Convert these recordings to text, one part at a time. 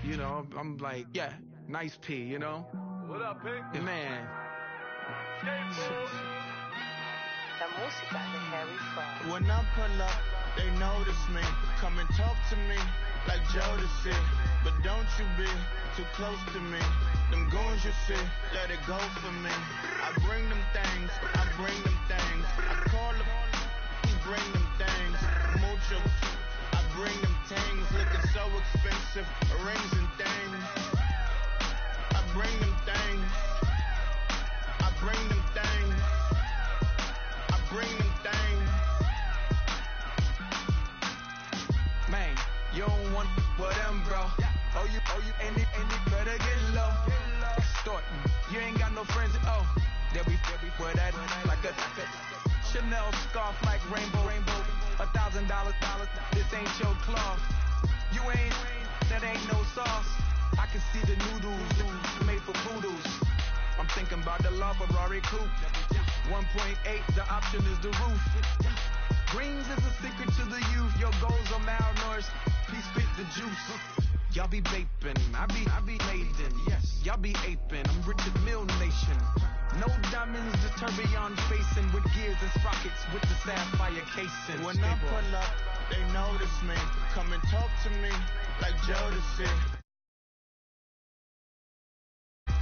You know, I'm like, yeah, nice P, you know? What up, P? Man. La música de Harry Fraud. When I pull up, they notice me. Come and talk to me like Jodeci. But don't you be too close to me. Them goons you see, let it go for me. I bring them things, I bring them things. I call them, he bring them things. Mucho, I bring them things. Looking so expensive, rings and things. I bring them things. I bring them things. I bring them things. Man, you don't want with them, bro. Oh, you, and it better get low. Extorting, you ain't got no friends. Oh, they'll be for that like a Chanel scarf like rainbow. $1,000, this ain't your cloth. You ain't, that ain't no sauce. I can see the noodles made for poodles. I'm thinking about the LaFerrari coupe. 1.8, the option is the roof. Greens is a secret to the youth. Your goals are malnourished. Please spit the juice. Y'all be vaping, I be laden. Yes, y'all be aping. I'm Richard Mill Nation. No diamonds, the tourbillon facing with gears and sprockets with the sapphire casing. When I pull up, they notice me. Come and talk to me like Jodeci.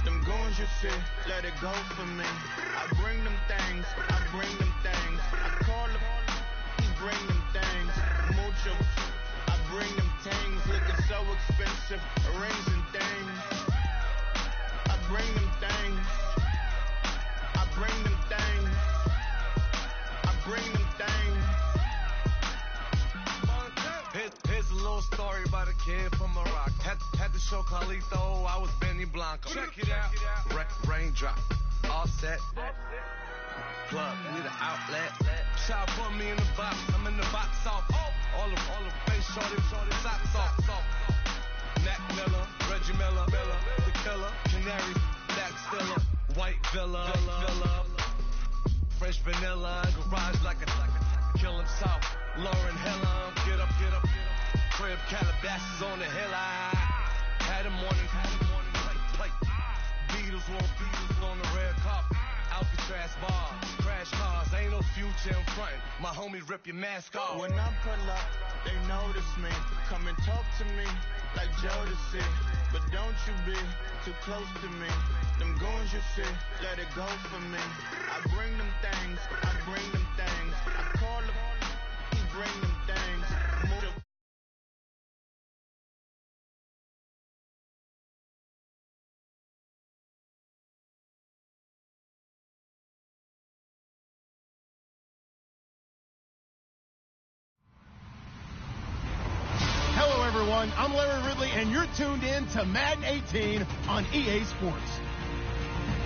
Them goons you see, let it go for me. I bring them things, I bring them things. I call them, he bring them things. Mucho, I bring them things. Looking so expensive, rings and things. I bring them things. I bring them things. I bring them things. Here's a little story about a kid from Morocco. Had to show Carlito I was Benny Blanco. Check it out. Raindrop, all set. Plug, need an outlet. Try to put me in the box. I'm in the box off. All the face shorty, socks off. Mac Miller, Reggie Miller, the killer, Canary, Black Stiller, White Villa, Fresh Vanilla, garage like a kill himself. Lauren Hill, get up. Crib Calabasas on the hill. I had him morning, plate. Beatles on the red carpet. Alcatraz bar, crash cars, ain't no future in front. My homies rip your mask off. When I pull up, they notice me. Come and talk to me like Jodeci. But don't you be too close to me. Them goons you see, let it go for me. I bring them things, I bring them things. I call them, he bring them things. Move. Hello, everyone. I'm Larry Ridley, and you're tuned in to Madden 18 on EA Sports.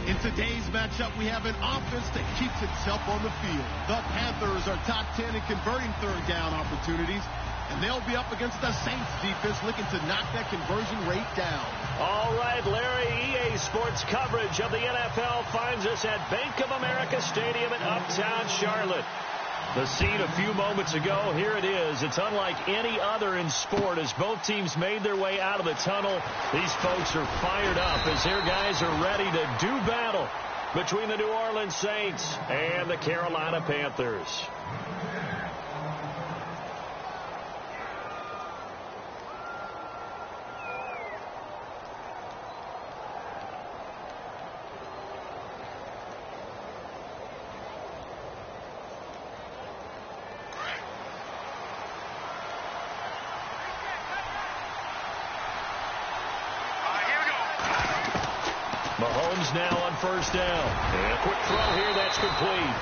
In today's matchup, we have an offense that keeps itself on the field. The Panthers are top 10 in converting third down opportunities, and they'll be up against the Saints defense looking to knock that conversion rate down. All right, Larry, EA Sports coverage of the NFL finds us at Bank of America Stadium in Uptown Charlotte. The scene a few moments ago, here it is. It's unlike any other in sport as both teams made their way out of the tunnel. These folks are fired up as their guys are ready to do battle between the New Orleans Saints and the Carolina Panthers. Mahomes now on first down. And a quick throw here, that's complete.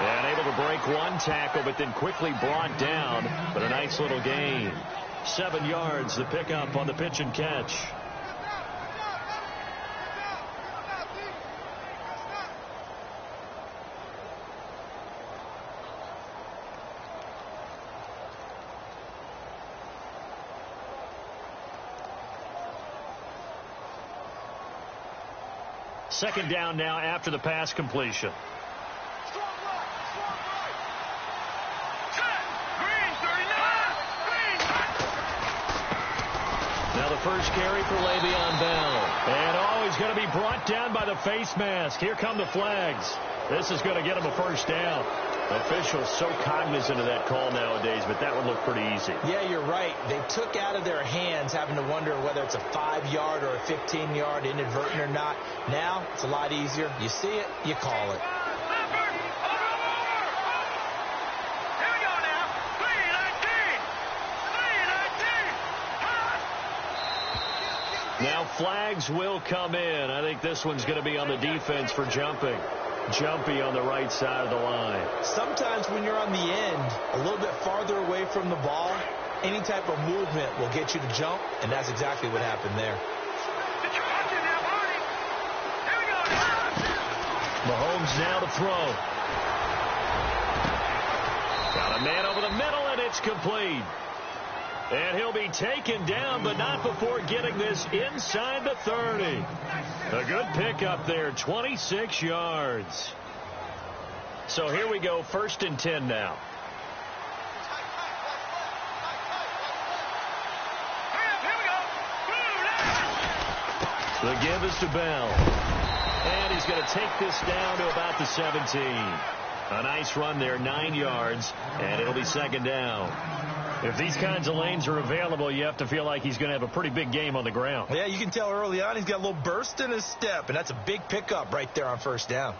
And able to break one tackle, but then quickly brought down. But a nice little gain. 7 yards, the pickup on the pitch and catch. Second down now after the pass completion. Now the first carry for Le'Veon Bell. And, he's going to be brought down by the face mask. Here come the flags. This is going to get him a first down. Officials so cognizant of that call nowadays, but that would look pretty easy. Yeah, you're right. They took out of their hands having to wonder whether it's a 5-yard or a 15-yard inadvertent or not. Now, it's a lot easier. You see it, you call it. Now flags will come in. I think this one's going to be on the defense for jumping. Jumpy on the right side of the line. Sometimes when you're on the end, a little bit farther away from the ball, any type of movement will get you to jump, and that's exactly what happened there. Mahomes now to throw. Got a man over the middle, and it's complete. And he'll be taken down, but not before getting this inside the 30. A good pickup there, 26 yards. So here we go, 1st and 10 now. The give is to Bell. And he's going to take this down to about the 17. A nice run there, 9 yards, and it'll be 2nd down. If these kinds of lanes are available, you have to feel like he's going to have a pretty big game on the ground. Yeah, you can tell early on he's got a little burst in his step, and that's a big pickup right there on 1st down.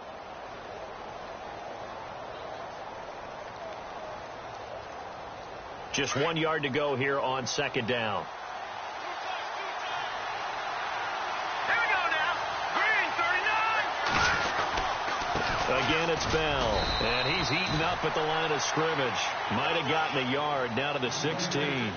Just 1 yard to go here on 2nd down. Again, it's Bell, and he's eaten up at the line of scrimmage. Might have gotten a yard down to the 16.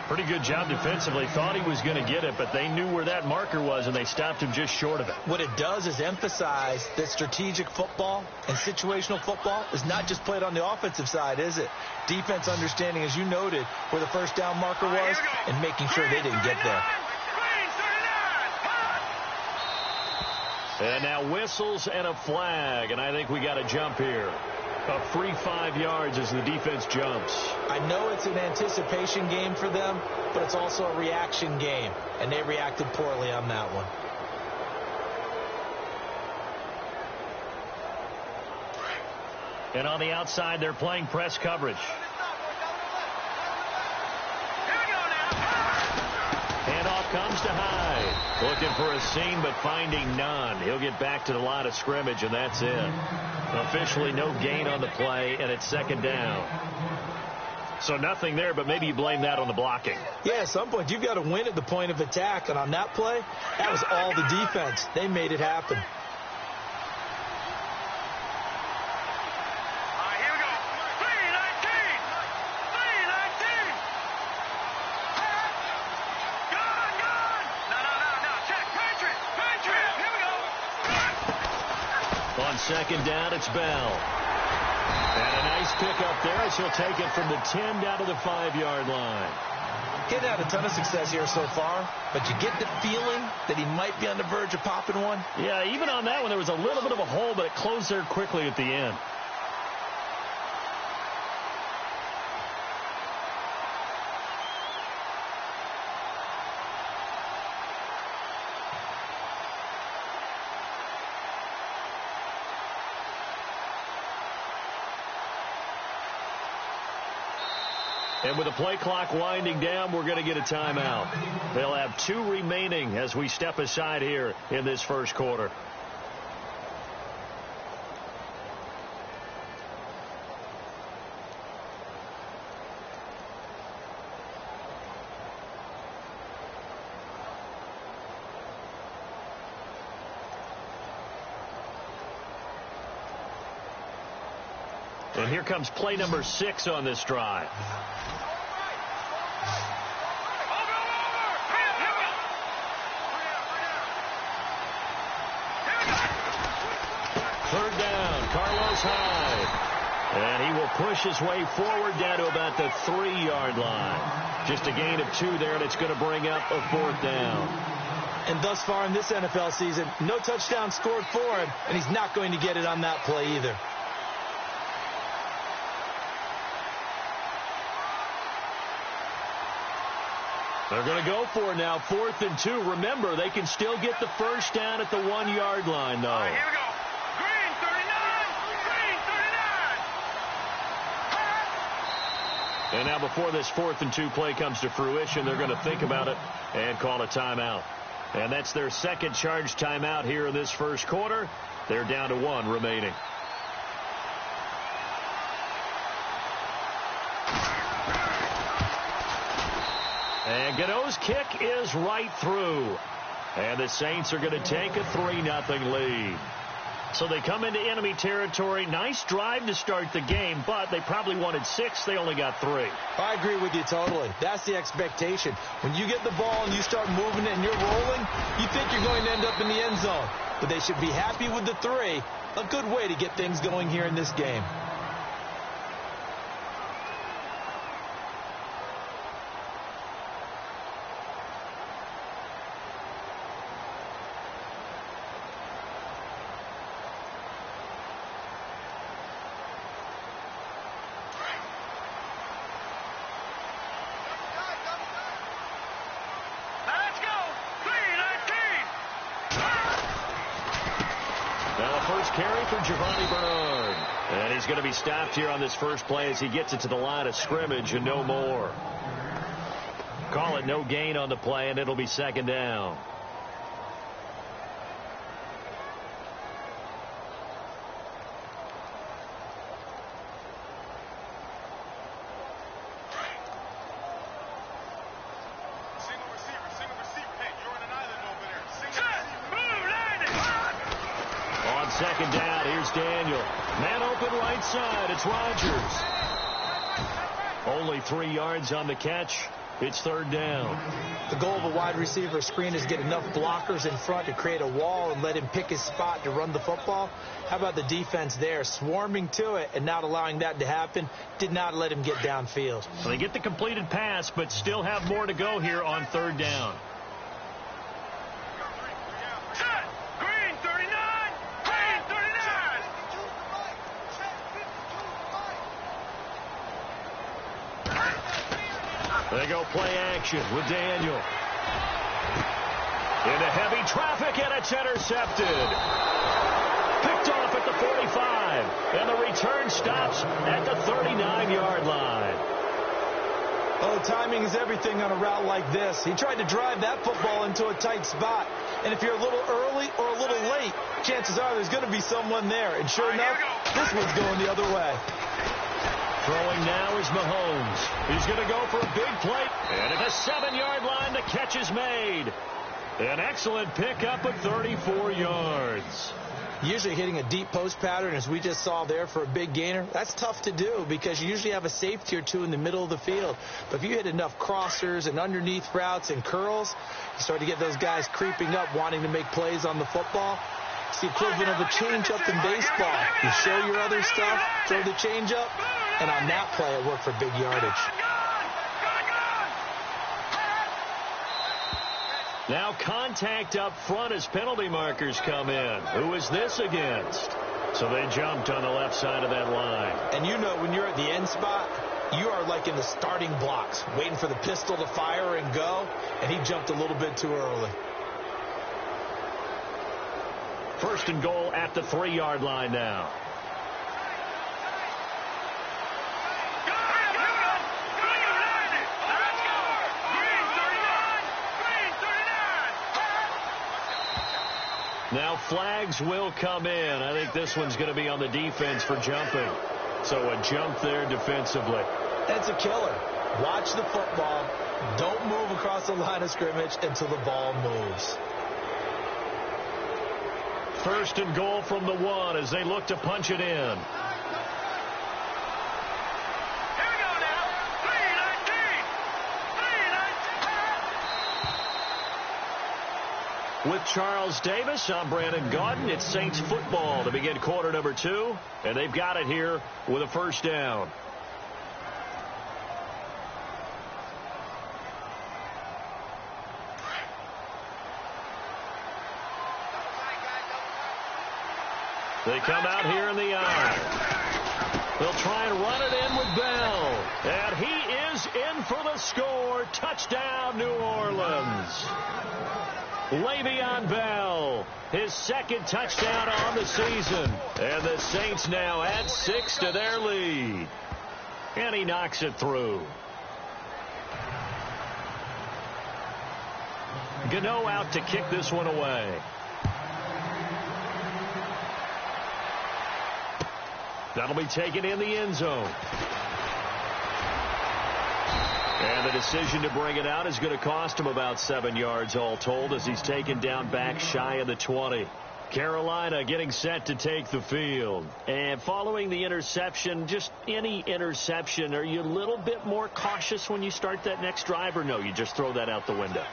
Pretty good job defensively. Thought he was going to get it, but they knew where that marker was, and they stopped him just short of it. What it does is emphasize that strategic football and situational football is not just played on the offensive side, is it? Defense understanding, as you noted, where the 1st down marker was and making sure they didn't get there. And now whistles and a flag, and I think we got a jump here. A free 5 yards as the defense jumps. I know it's an anticipation game for them, but it's also a reaction game, and they reacted poorly on that one. And on the outside, they're playing press coverage. Handoff comes to Hyde. Looking for a seam, but finding none. He'll get back to the line of scrimmage, and that's it. Officially no gain on the play, and it's 2nd down. So nothing there, but maybe you blame that on the blocking. Yeah, at some point, you've got to win at the point of attack, and on that play, that was all the defense. They made it happen. On 2nd down, it's Bell. And a nice pickup there as he'll take it from the 10 down to the 5-yard line. He's had a ton of success here so far, but you get the feeling that he might be on the verge of popping one. Yeah, even on that one, there was a little bit of a hole, but it closed there quickly at the end. And with the play clock winding down, we're going to get a timeout. They'll have 2 remaining as we step aside here in this 1st quarter. And here comes play number 6 on this drive. Third down, Carlos Hyde. And he will push his way forward down to about the 3-yard line. Just a gain of 2 there, and it's going to bring up a 4th down. And thus far in this NFL season, no touchdown scored for him, and he's not going to get it on that play either. They're going to go for it now, 4th and 2. Remember, they can still get the first down at the 1-yard line, though. All right, here we go. Green 39. And now before this 4th and 2 play comes to fruition, they're going to think about it and call a timeout. And that's their second charge timeout here in this first quarter. They're down to 1 remaining. And Gano's kick is right through. And the Saints are going to take a 3-0 lead. So they come into enemy territory. Nice drive to start the game, but they probably wanted 6. They only got 3. I agree with you totally. That's the expectation. When you get the ball and you start moving it and you're rolling, you think you're going to end up in the end zone. But they should be happy with the 3. A good way to get things going here in this game. And he's going to be stopped here on this first play as he gets it to the line of scrimmage and no more. Call it no gain on the play, and it'll be 2nd down. On 2nd down, here's Daniel. Man open right side. It's Rodgers. Only 3 yards on the catch. It's 3rd down. The goal of a wide receiver screen is get enough blockers in front to create a wall and let him pick his spot to run the football. How about the defense there? Swarming to it and not allowing that to happen. Did not let him get downfield. So they get the completed pass, but still have more to go here on 3rd down. They go play action with Daniel. Into heavy traffic, and it's intercepted. Picked off at the 45, and the return stops at the 39-yard line. Oh, timing is everything on a route like this. He tried to drive that football into a tight spot. And if you're a little early or a little late, chances are there's going to be someone there. And sure enough, this one's going the other way. Throwing now is Mahomes. He's going to go for a big play. And at the 7-yard line, the catch is made. An excellent pickup of 34 yards. Usually hitting a deep post pattern, as we just saw there, for a big gainer, that's tough to do because you usually have a safety or two in the middle of the field. But if you hit enough crossers and underneath routes and curls, you start to get those guys creeping up, wanting to make plays on the football. It's the equivalent of a changeup in baseball. You show your other stuff, throw the changeup, and on that play, it worked for big yardage. Now contact up front as penalty markers come in. Who is this against? So they jumped on the left side of that line. And you know when you're at the end spot, you are like in the starting blocks, waiting for the pistol to fire and go, and he jumped a little bit too early. 1st and goal at the 3-yard line now. Now flags will come in. I think this one's going to be on the defense for jumping. So a jump there defensively. That's a killer. Watch the football. Don't move across the line of scrimmage until the ball moves. 1st and goal from the 1 as they look to punch it in. With Charles Davis, I'm Brandon Gaudin. It's Saints football to begin quarter number 2, and they've got it here with a 1st down. They come out here in the eye. They'll try and run it in with Bell. And he is in for the score. Touchdown, New Orleans. Le'Veon Bell, his second touchdown on the season. And the Saints now add 6 to their lead. And he knocks it through. Gano out to kick this one away. That'll be taken in the end zone. And the decision to bring it out is going to cost him about 7 yards all told as he's taken down back shy of the 20. Carolina getting set to take the field. And following the interception, just any interception, are you a little bit more cautious when you start that next drive, or no, you just throw that out the window?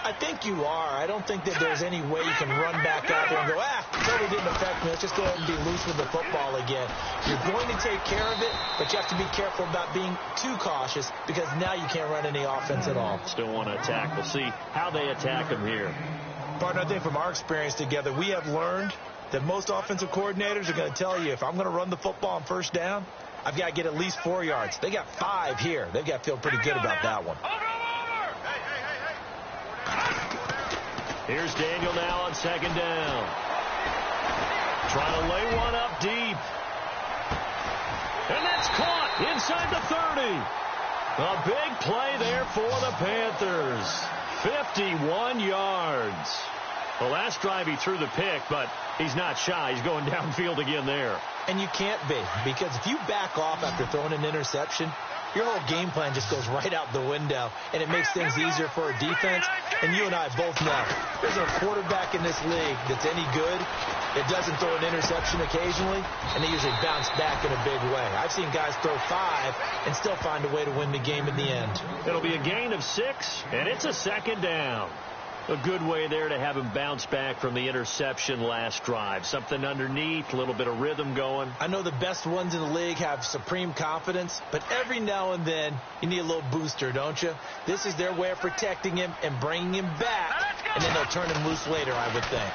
I think you are. I don't think that there's any way you can run back out there and go, totally didn't affect me. Let's just go ahead and be loose with the football again. You're going to take care of it, but you have to be careful about being too cautious because now you can't run any offense at all. Still want to attack. We'll see how they attack him here. Partner, I think from our experience together, we have learned that most offensive coordinators are going to tell you, if I'm going to run the football on first down, I've got to get at least 4 yards. They got 5 here. They've got to feel pretty good about that one. Here's Daniel now on second down. Trying to lay one up deep. And that's caught inside the 30. A big play there for the Panthers. 51 yards. The last drive he threw the pick, but he's not shy. He's going downfield again there. And you can't be, because if you back off after throwing an interception, your whole game plan just goes right out the window, and it makes things easier for a defense. And you and I both know there's a quarterback in this league that's any good that doesn't throw an interception occasionally, and they usually bounce back in a big way. I've seen guys throw 5 and still find a way to win the game in the end. It'll be a gain of 6, and it's a second down. A good way there to have him bounce back from the interception last drive. Something underneath, a little bit of rhythm going. I know the best ones in the league have supreme confidence, but every now and then you need a little booster, don't you? This is their way of protecting him and bringing him back, and then they'll turn him loose later, I would think.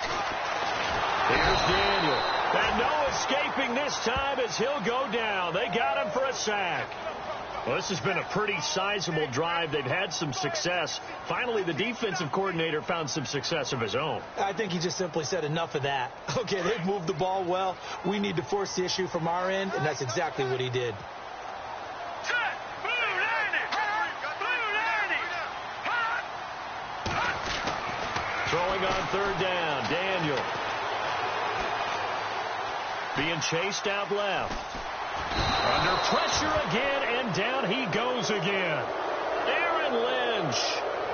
Here's Daniel. And no escaping this time as he'll go down. They got him for a sack. Well, this has been a pretty sizable drive. They've had some success. Finally, the defensive coordinator found some success of his own. I think he just simply said enough of that. Okay, they've moved the ball well. We need to force the issue from our end, and that's exactly what he did. Throwing on third down, Daniel. Being chased out left. Under pressure again, and down he goes again. Aaron Lynch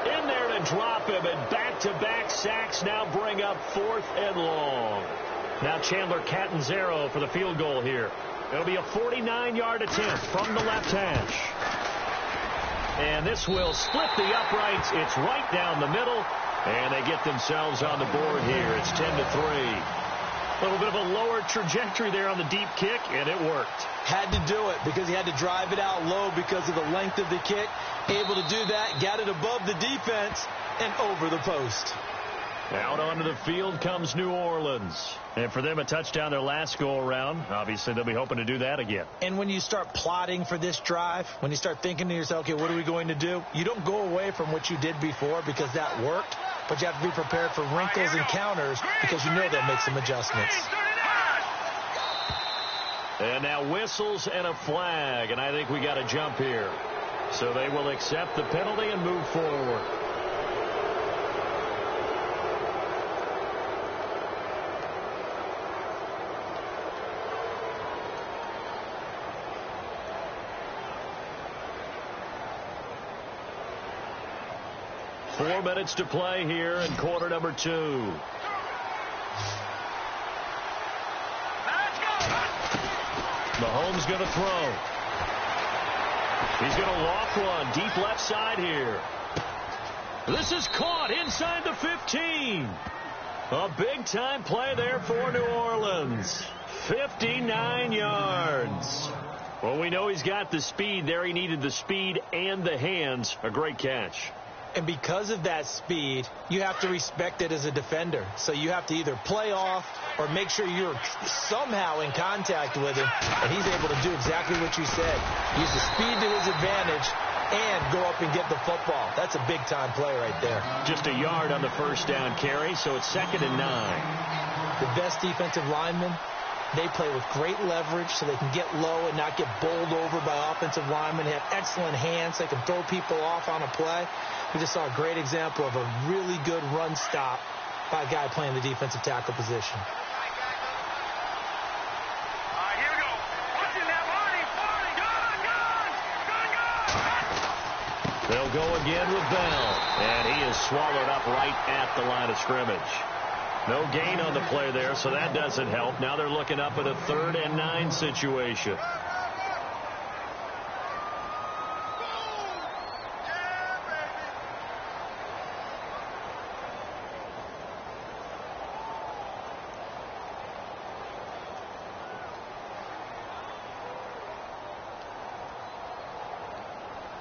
in there to drop him, and back-to-back sacks now bring up 4th and long. Now Chandler Catanzaro for the field goal here. It'll be a 49-yard attempt from the left hash. And this will split the uprights. It's right down the middle, and they get themselves on the board here. It's 10-3. A little bit of a lower trajectory there on the deep kick, and it worked. Had to do it because he had to drive it out low because of the length of the kick. Able to do that, got it above the defense, and over the post. Out onto the field comes New Orleans. And for them, a touchdown their last go-around. Obviously, they'll be hoping to do that again. And when you start plotting for this drive, when you start thinking to yourself, okay, what are we going to do? You don't go away from what you did before because that worked. But you have to be prepared for wrinkles and counters because you know they'll make some adjustments. And now whistles and a flag, and I think we got a jump here. So they will accept the penalty and move forward. Four minutes to play here in quarter number 2. Mahomes going to throw. He's going to loft one deep left side here. This is caught inside the 15. A big-time play there for New Orleans. 59 yards. Well, we know he's got the speed there. He needed the speed and the hands. A great catch. And because of that speed, you have to respect it as a defender. So you have to either play off or make sure you're somehow in contact with him. And he's able to do exactly what you said. Use the speed to his advantage and go up and get the football. That's a big-time play right there. Just a yard on the first down carry, so it's 2nd and 9. The best defensive linemen, they play with great leverage so they can get low and not get bowled over by offensive linemen. They have excellent hands. They can throw people off on a play. We just saw a great example of a really good run stop by a guy playing the defensive tackle position. They'll go again with Bell, and he is swallowed up right at the line of scrimmage. No gain on the play there, so that doesn't help. Now they're looking up at a 3rd and 9 situation.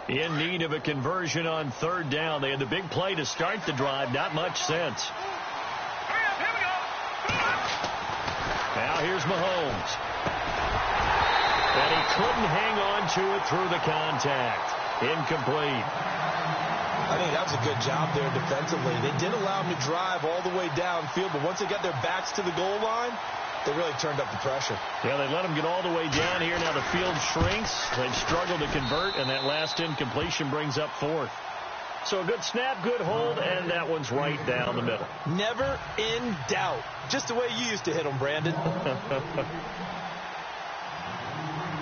In need of a conversion on 3rd down. They had the big play to start the drive. Not much sense. Now here's Mahomes. And he couldn't hang on to it through the contact. Incomplete. I think that was a good job there defensively. They did allow him to drive all the way downfield, but once they got their backs to the goal line, they really turned up the pressure. Yeah, they let him get all the way down here. Now the field shrinks. They've struggled to convert, and that last incompletion brings up 4th. So a good snap, good hold, and that one's right down the middle. Never in doubt. Just the way you used to hit them, Brandon.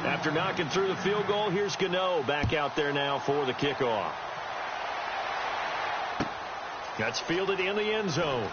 After knocking through the field goal, here's Gano back out there now for the kickoff. That's fielded in the end zone.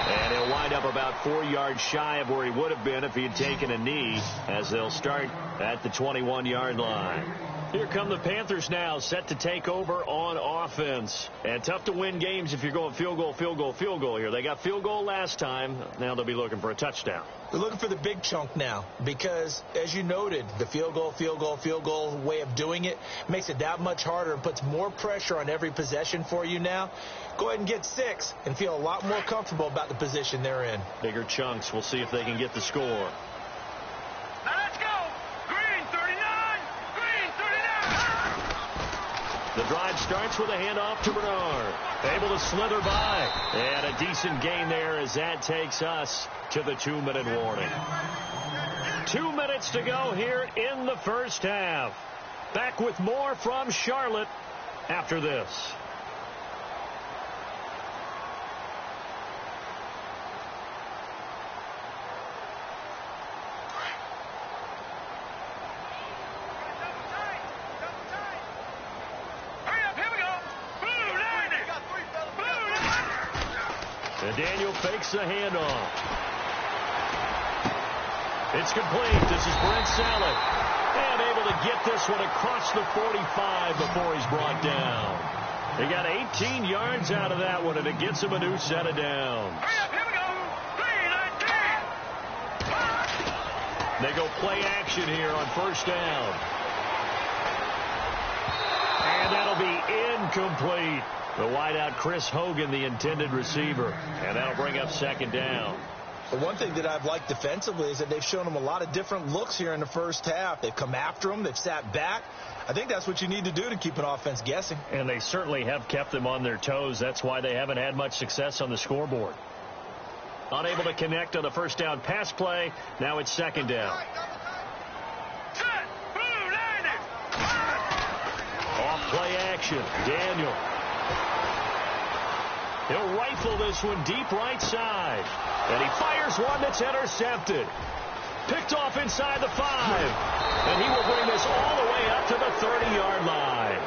And he'll wind up about 4 yards shy of where he would have been if he had taken a knee, as they'll start at the 21-yard line. Here come the Panthers now, set to take over on offense. And tough to win games if you're going field goal, field goal, field goal here. They got field goal last time. Now they'll be looking for a touchdown. They're looking for the big chunk now because, as you noted, the field goal way of doing it makes it that much harder and puts more pressure on every possession for you now. Go ahead and get 6 and feel a lot more comfortable about the position they're in. Bigger chunks. We'll see if they can get the score. The drive starts with a handoff to Bernard. Able to slither by. And a decent gain there as that takes us to the 2-minute warning. 2 minutes to go here in the first half. Back with more from Charlotte after this. And Daniel fakes the handoff. It's complete. This is Brent Salek. And able to get this one across the 45 before he's brought down. He got 18 yards out of that one, and it gets him a new set of downs. They go play action here on first down. And that'll be incomplete. The wideout, Chris Hogan, the intended receiver. And that'll bring up second down. The one thing that I've liked defensively is that they've shown them a lot of different looks here in the first half. They've come after them. They've sat back. I think that's what you need to do to keep an offense guessing. And they certainly have kept them on their toes. That's why they haven't had much success on the scoreboard. Unable to connect on the first down pass play. Now it's second down. Off play action. Daniel. He'll rifle this one deep right side. And he fires one that's intercepted. Picked off inside the 5. And he will bring this all the way up to the 30-yard line.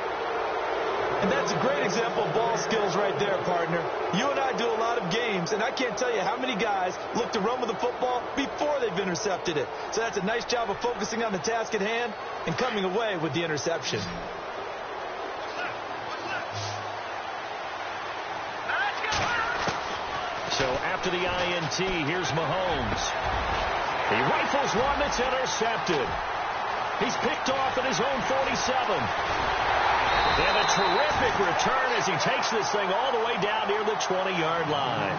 And that's a great example of ball skills right there, partner. You and I do a lot of games, and I can't tell you how many guys look to run with the football before they've intercepted it. So that's a nice job of focusing on the task at hand and coming away with the interception. So after the INT, here's Mahomes. He rifles one that's intercepted. He's picked off at his own 47. And a terrific return as he takes this thing all the way down near the 20-yard line.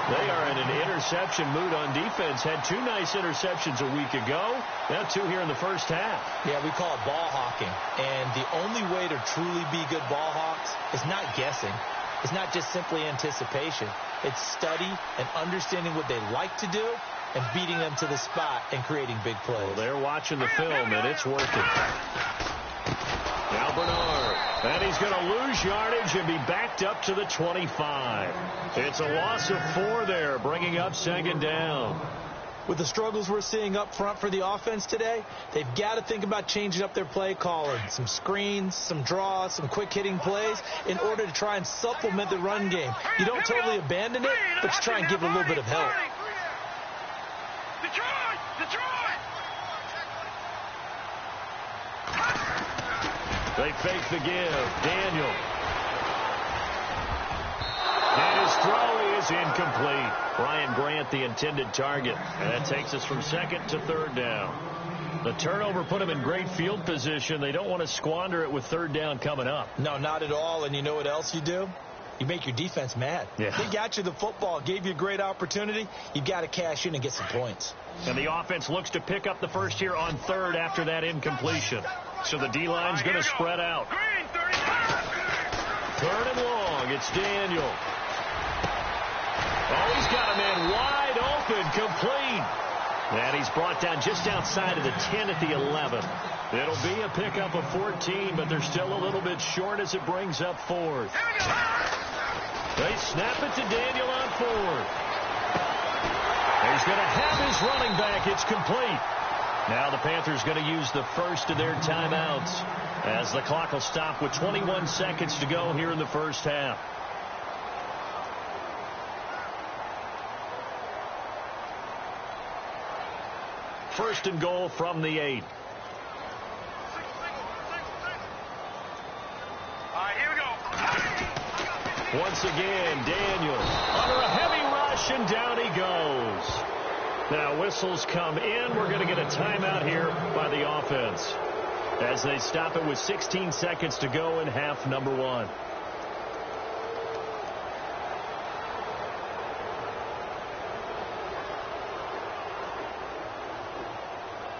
They are in an interception mood on defense. Had 2 nice interceptions a week ago. Now 2 here in the first half. Yeah, we call it ball hawking. And the only way to truly be good ball hawks is not guessing. It's not just simply anticipation. It's study and understanding what they like to do and beating them to the spot and creating big plays. Well, they're watching the film, and it's working. Now Bernard. And he's going to lose yardage and be backed up to the 25. It's a loss of 4 there, bringing up 2nd down. With the struggles we're seeing up front for the offense today, they've got to think about changing up their play calling. Some screens, some draws, some quick-hitting plays in order to try and supplement the run game. You don't totally abandon it, but you try and give it a little bit of help. They fake the give. Daniel. And his throw is incomplete. Ryan Grant, the intended target. And that takes us from 2nd to 3rd down. The turnover put them in great field position. They don't want to squander it with 3rd down coming up. No, not at all. And you know what else you do? You make your defense mad. Yeah. They got you the football, gave you a great opportunity. You've got to cash in and get some points. And the offense looks to pick up the first here on 3rd after that incompletion. So the D-line's going to spread out. 3rd and long. It's Daniel. Oh, he's got a man wide open, complete. And he's brought down just outside of the 10 at the 11. It'll be a pickup of 14, but they're still a little bit short as it brings up 4th. They snap it to Daniel on 4th. He's going to have his running back. It's complete. Now the Panthers going to use the first of their timeouts as the clock will stop with 21 seconds to go here in the first half. First and goal from the 8. All right, here we go. Once again, Daniel under a heavy rush, and down he goes. Now whistles come in. We're going to get a timeout here by the offense as they stop it with 16 seconds to go in half number 1.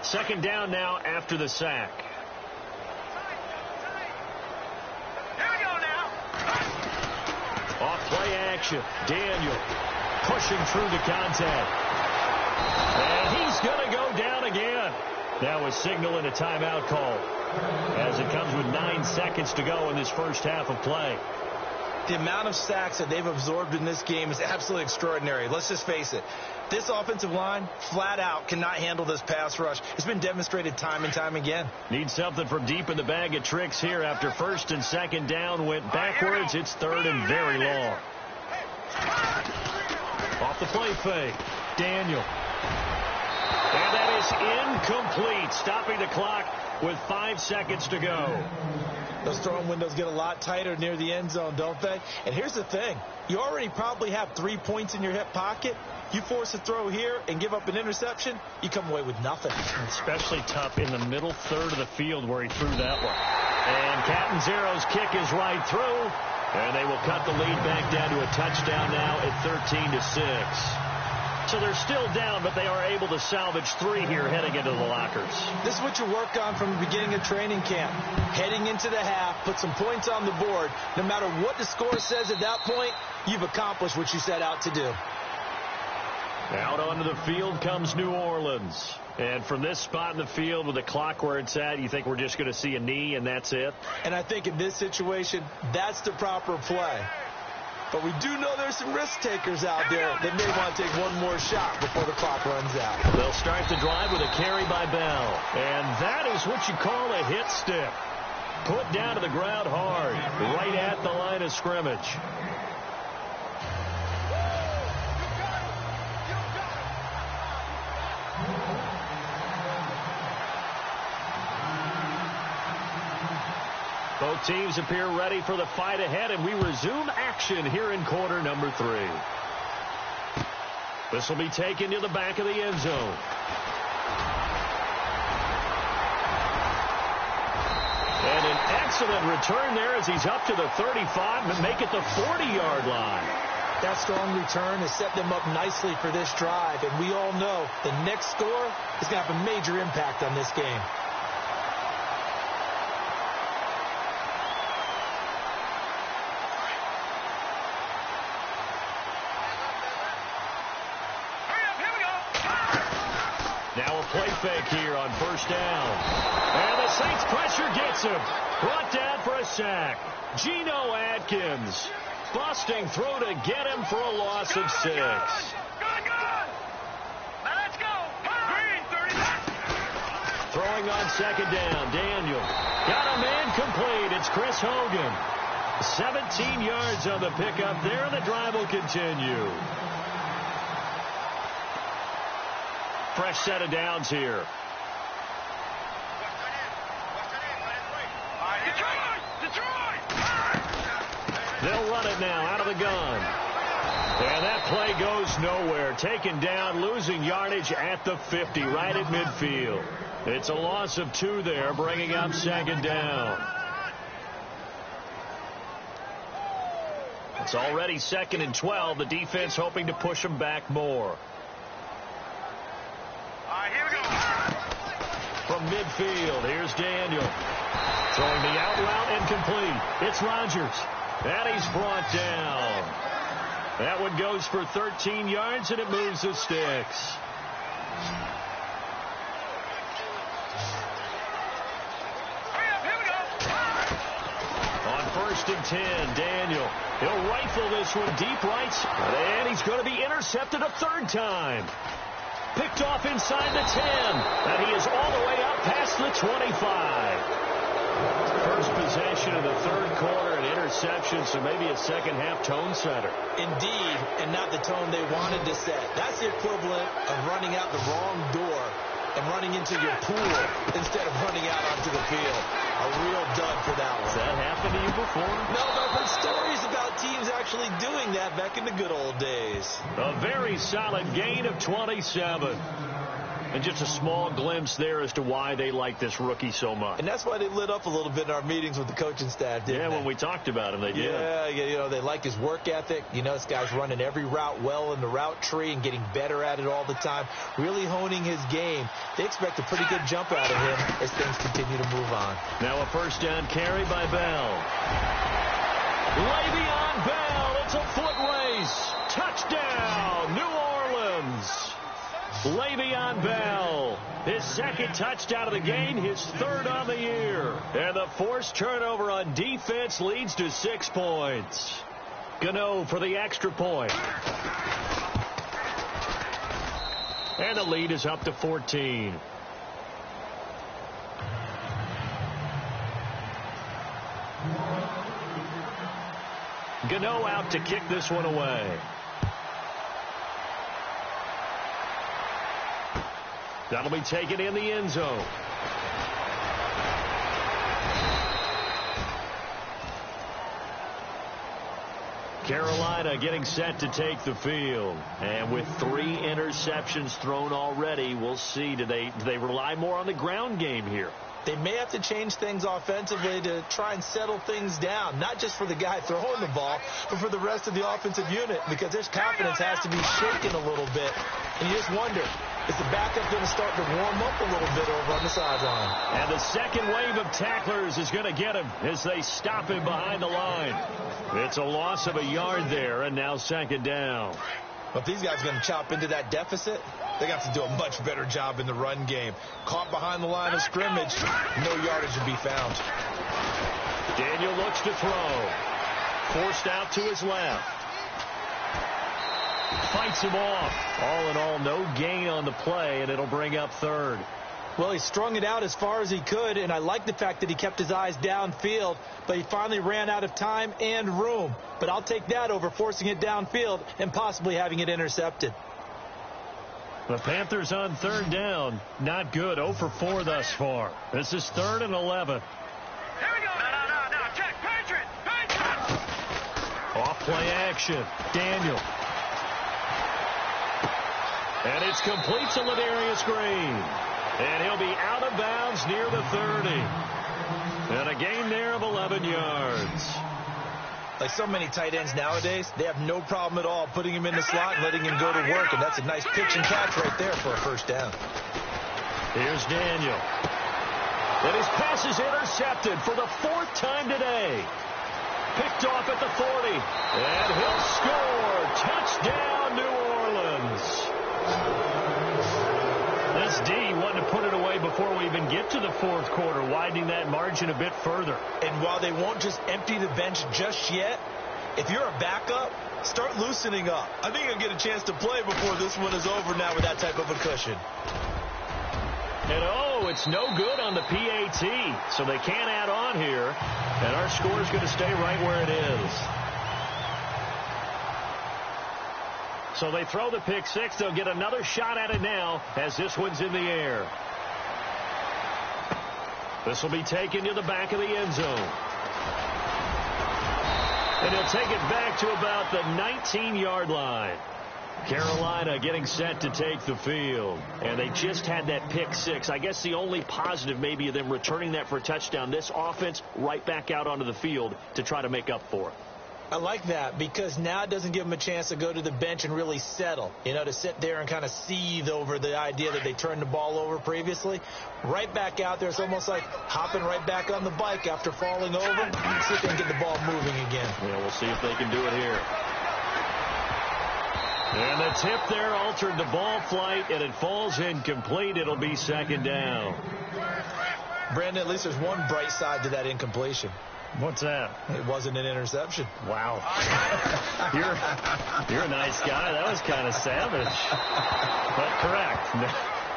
Second down now after the sack. Here we go now. Off play action. Daniel pushing through the contact. And he's going to go down again. That was signaling a timeout call as it comes with 9 seconds to go in this first half of play. The amount of sacks that they've absorbed in this game is absolutely extraordinary. Let's just face it. This offensive line, flat out, cannot handle this pass rush. It's been demonstrated time and time again. Need something from deep in the bag of tricks here after 1st and 2nd down went backwards. It's 3rd and very long. Off the play fake. Daniel. And that is incomplete, stopping the clock with 5 seconds to go. Those throwing windows get a lot tighter near the end zone, don't they? And here's the thing. You already probably have 3 points in your hip pocket. You force a throw here and give up an interception, you come away with nothing. Especially tough in the middle 3rd of the field where he threw that one. And Catanzaro's kick is right through. And they will cut the lead back down to a touchdown now at 13-6. So they're still down, but they are able to salvage 3 here heading into the lockers. This is what you work on from the beginning of training camp. Heading into the half, put some points on the board. No matter what the score says at that point, you've accomplished what you set out to do. Out onto the field comes New Orleans. And from this spot in the field with the clock where it's at, you think we're just going to see a knee and that's it? And I think in this situation, that's the proper play. But we do know there's some risk takers out there that may want to take one more shot before the clock runs out. They'll start the drive with a carry by Bell. And that is what you call a hit stick. Put down to the ground hard, right at the line of scrimmage. Both teams appear ready for the fight ahead, and we resume action here in quarter number 3. This will be taken to the back of the end zone. And an excellent return there as he's up to the 35 and make it the 40-yard line. That strong return has set them up nicely for this drive, and we all know the next score is going to have a major impact on this game. Now a play fake here on first down. And the Saints pressure gets him. Brought down for a sack. Geno Atkins busting through to get him for a loss of 6. Good. Let's go. Green, 30. Throwing on second down. Daniel. Got a man complete. It's Chris Hogan. 17 yards on the pickup there, and the drive will continue. Fresh set of downs here. Detroit! They'll run it now out of the gun. And that play goes nowhere. Taken down, losing yardage at the 50, right at midfield. It's a loss of 2 there, bringing up second down. It's already 2nd and 12. The defense hoping to push them back more. Here we go. From midfield, here's Daniel. Throwing the out route incomplete. It's Rodgers. And he's brought down. That one goes for 13 yards, and it moves the sticks. Here we go. On 1st and 10, Daniel. He'll rifle this one deep right. And he's going to be intercepted a 3rd time. Picked off inside the 10. And he is all the way out past the 25. First possession of the 3rd quarter, an interception, so maybe a second-half tone setter. Indeed, and not the tone they wanted to set. That's the equivalent of running out the wrong door and running into your pool instead of running out onto the field. A real dud for that one. Has that happened to you before? No, but I've heard stories about teams actually doing that back in the good old days. A very solid gain of 27. And just a small glimpse there as to why they like this rookie so much. And that's why they lit up a little bit in our meetings with the coaching staff, didn't they? Yeah, when we talked about him, they did. Yeah, you know, they like his work ethic. You know, this guy's running every route well in the route tree and getting better at it all the time, really honing his game. They expect a pretty good jump out of him as things continue to move on. Now a first down carry by Bell. Le'Veon Bell, it's a foot race. Touchdown, New Orleans. Le'Veon Bell, his 2nd touchdown of the game, his 3rd on the year. And the forced turnover on defense leads to 6 points. Gano for the extra point. And the lead is up to 14. Gano out to kick this one away. That'll be taken in the end zone. Carolina getting set to take the field. And with 3 interceptions thrown already, we'll see. Do they rely more on the ground game here? They may have to change things offensively to try and settle things down, not just for the guy throwing the ball, but for the rest of the offensive unit, because their confidence has to be shaken a little bit. And you just wonder, is the backup going to start to warm up a little bit over on the sideline? And the second wave of tacklers is going to get him as they stop him behind the line. It's a loss of a yard there, and now 2nd down. But if these guys are going to chop into that deficit, they have to do a much better job in the run game. Caught behind the line of scrimmage, no yardage to be found. Daniel looks to throw. Forced out to his left. Fights him off. All in all, no gain on the play, and it'll bring up 3rd. Well, he strung it out as far as he could, and I like the fact that he kept his eyes downfield, but he finally ran out of time and room. But I'll take that over forcing it downfield and possibly having it intercepted. The Panthers on 3rd down. Not good. 0 for 4 thus far. This is 3rd and 11. Here we go. No. Check. Patriot. Off play action. Daniel. And it's complete to Ladarius Green. And he'll be out of bounds near the 30. And a gain there of 11 yards. Like so many tight ends nowadays, they have no problem at all putting him in the slot and letting him go to work, and that's a nice pitch and catch right there for a first down. Here's Daniel. And his pass is intercepted for the 4th time today. Picked off at the 40. And he'll score. Touchdown, New Orleans. This D wanted to put it away before we even get to the 4th quarter, widening that margin a bit further. And while they won't just empty the bench just yet, if you're a backup, start loosening up. I think you'll get a chance to play before this one is over now with that type of a cushion. And it's no good on the PAT, so they can't add on here. And our score is going to stay right where it is. So they throw the pick six. They'll get another shot at it now as this one's in the air. This will be taken to the back of the end zone. And he'll take it back to about the 19-yard line. Carolina getting set to take the field. And they just had that pick six. I guess the only positive maybe of them returning that for a touchdown. This offense right back out onto the field to try to make up for it. I like that because now it doesn't give them a chance to go to the bench and really settle, to sit there and kind of seethe over the idea that they turned the ball over previously. Right back out there, it's almost like hopping right back on the bike after falling over. See if they can get the ball moving again. Yeah, we'll see if they can do it here. And the tip there altered the ball flight, and it falls incomplete. It'll be 2nd down. Brandon, at least there's one bright side to that incompletion. What's that? It wasn't an interception. Wow. You're a nice guy. That was kind of savage. But correct.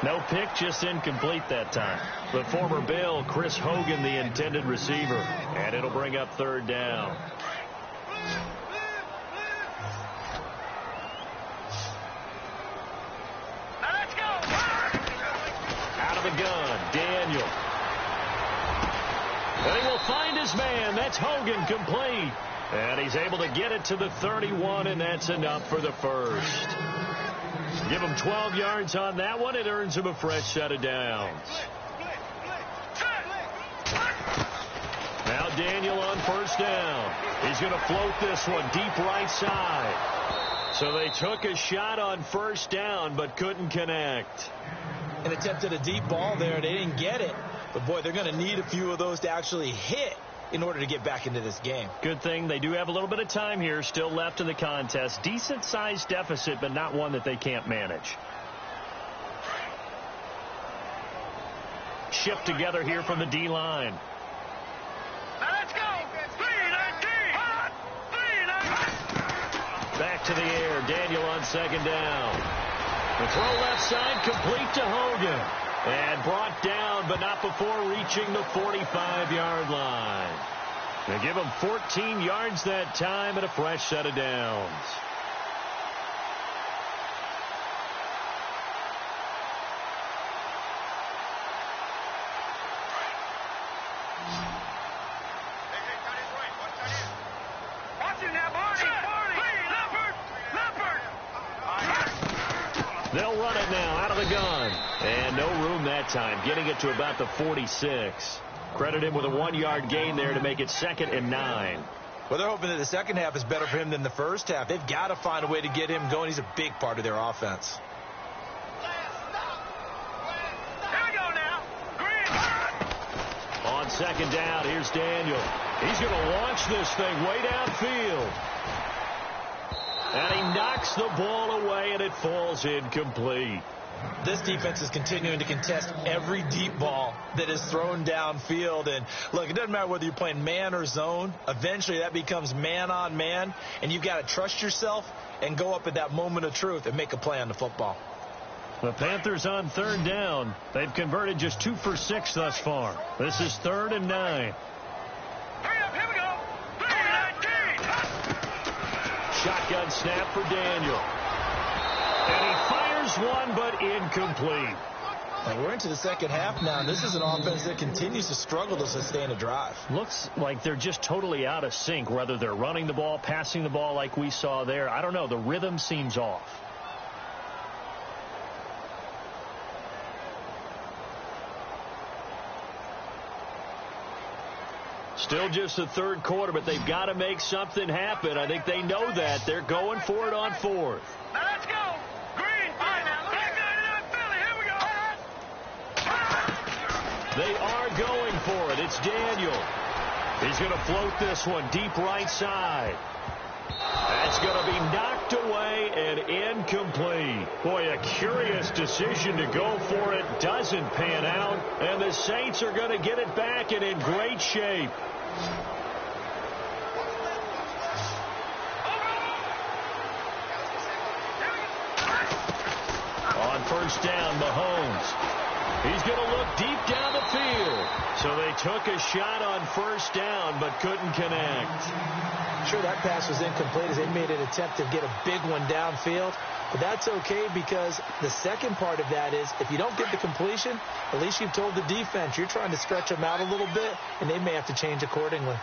No pick, just incomplete that time. But former Bill, Chris Hogan, the intended receiver. And it'll bring up 3rd down. Now let's go. Out of the gun, Daniel. And he will find his man. That's Hogan, complete. And he's able to get it to the 31, and that's enough for the first. Give him 12 yards on that one. It earns him a fresh set of downs. Now Daniel on 1st down. He's going to float this one deep right side. So they took a shot on 1st down, but couldn't connect. And attempted a deep ball there. They didn't get it. But, boy, they're going to need a few of those to actually hit in order to get back into this game. Good thing they do have a little bit of time here still left in the contest. Decent-sized deficit, but not one that they can't manage. Shift together here from the D-line. Now let's go. 319. Back to the air. Daniel on 2nd down. The throw left side complete to Hogan. And brought down, but not before reaching the 45-yard line. They give him 14 yards that time and a fresh set of downs. Watch it now, Barney. They'll run it now out of the gun. And no room that time, getting it to about the 46. Credit him with a 1-yard gain there to make it 2nd and 9. Well, they're hoping that the second half is better for him than the first half. They've got to find a way to get him going. He's a big part of their offense. Here we go now. Green. On 2nd down, here's Daniel. He's going to launch this thing way downfield. And he knocks the ball away, and it falls incomplete. This defense is continuing to contest every deep ball that is thrown downfield. And, look, it doesn't matter whether you're playing man or zone. Eventually, that becomes man-on-man, and you've got to trust yourself and go up at that moment of truth and make a play on the football. The Panthers on 3rd down. They've converted just 2 for 6 thus far. This is 3rd and 9. Hurry up, here we go. 319. Shotgun snap for Daniel. And he fires one, but incomplete. And we're into the second half now. This is an offense that continues to struggle to sustain a drive. Looks like they're just totally out of sync, whether they're running the ball, passing the ball like we saw there. I don't know. The rhythm seems off. Still just the third quarter, but they've got to make something happen. I think they know that. They're going for it on fourth. Now let's go. Green. All right, now back out Philly. Here we go. They are going for it. It's Daniel. He's going to float this one deep right side. That's going to be knocked away and incomplete. Boy, a curious decision to go for it. Doesn't pan out. And the Saints are going to get it back and in great shape. On first down, Mahomes. He's going to look deep down the field. So they took a shot on first down but couldn't connect. Sure, that pass was incomplete as they made an attempt to get a big one downfield. But that's okay because the second part of that is if you don't get the completion, at least you've told the defense you're trying to stretch them out a little bit, and they may have to change accordingly.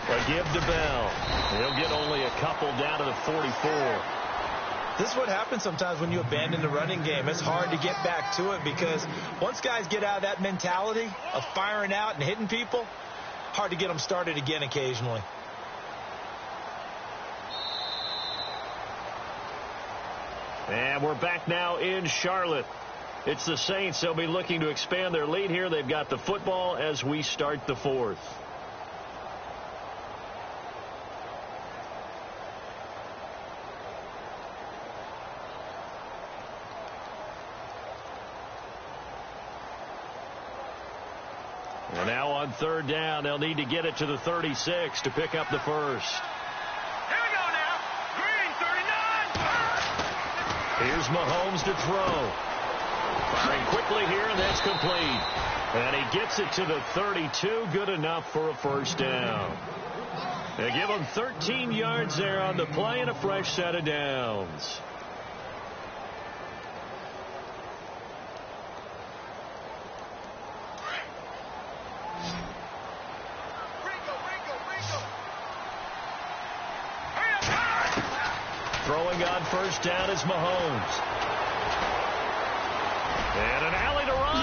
But give to Bell. He'll get only a couple down to the 44. This is what happens sometimes when you abandon the running game. It's hard to get back to it because once guys get out of that mentality of firing out and hitting people, hard to get them started again occasionally. And we're back now in Charlotte. It's the Saints. They'll be looking to expand their lead here. They've got the football as we start the fourth. And now on third down, they'll need to get it to the 36 to pick up the first. Here we go now. Green, 39. Here's Mahomes to throw. Firing quickly here, and that's complete. And he gets it to the 32. Good enough for a first down. They give him 13 yards there on the play and a fresh set of downs. Throwing on first down is Mahomes. And an alley to run.